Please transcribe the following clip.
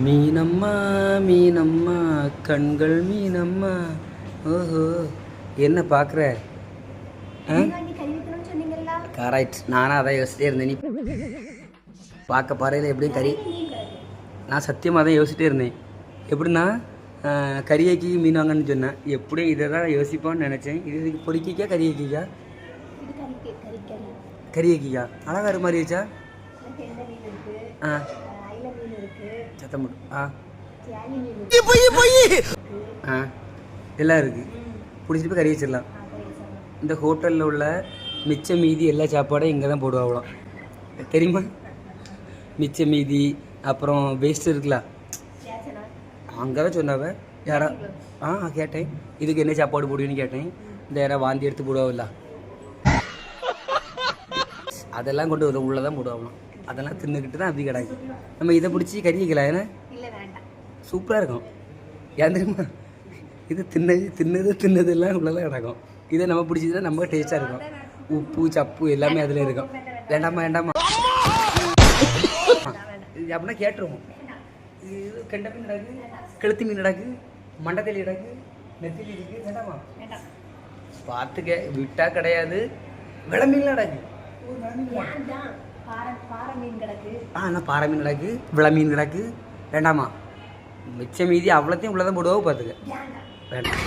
மீனம்மா மீனம்மா கண்கள் மீனம்மா. ஓஹோ, என்ன பார்க்குற? கரெக்ட், நானும் அதான் யோசிச்சிட்டே இருந்தேன். நீ பார்க்க பாறையில் எப்படியும் கறி. நான் சத்தியமாக தான் யோசிச்சிட்டே இருந்தேன். எப்படின்னா கறியாக்கி மீன் வாங்கன்னு சொன்னேன். எப்படியும் இதை தான் யோசிப்பான்னு நினச்சேன். இது பொறிக்கிக்கா கறியாக்கிக்கா? கறியாக்கிக்கா அழகா இரு மாதிரி வச்சா. ஆ சத்தம் எல்லாம் இருக்குது. பிடிச்சிட்டு போய் கறி வச்சிடலாம். இந்த ஹோட்டலில் உள்ள மிச்ச மீதி எல்லா சாப்பாடும் இங்கே தான் போடுவாங்களாம், தெரியுமா? மிச்ச மீதி அப்புறம் வேஸ்ட் இருக்குல்ல, அங்கே தான் சொன்னாவ. யாரா கேட்டேன், இதுக்கு என்ன சாப்பாடு போடுவீன்னு கேட்டேன். இந்த யாராவது வாந்தி எடுத்து போடுவாவில்ல, அதெல்லாம் கொண்டு உள்ளே தான் போடுவாங்களாம். அதெல்லாம் தின்னுக்கிட்டு தான் அப்படி கிடாது. நம்ம இதை பிடிச்சி கறி வைக்கலாம். ஏன்னா சூப்பராக இருக்கும். ஏன் தெரியுமா? இது தின்னது எல்லாம் உள்ளதான் கிடக்கும். இதை நம்ம பிடிச்சதுன்னா நம்ம டேஸ்ட்டாக இருக்கும். உப்பு சப்பு எல்லாமே அதில் இருக்கும். வேண்டாமா இது அப்படின்னா கேட்டுருவோம். இது கெண்ட மீன் கிடக்கு, கெளுத்தி மீன் கிடக்கு, மண்டத்தெளி கிடக்கு, நெத்திலி இருக்குது. வேண்டாமா? பார்த்துக்க, விட்டா கிடையாது. விள மீன்லாம் கிடக்கு. பாறை மீன் கிடக்கு, விள மீன் கிடக்கு. வேண்டாமா? மிச்ச மீதி அவ்வளோத்தையும் உள்ளதான் போடுவோம். பார்த்துக்க, வேண்டாம்.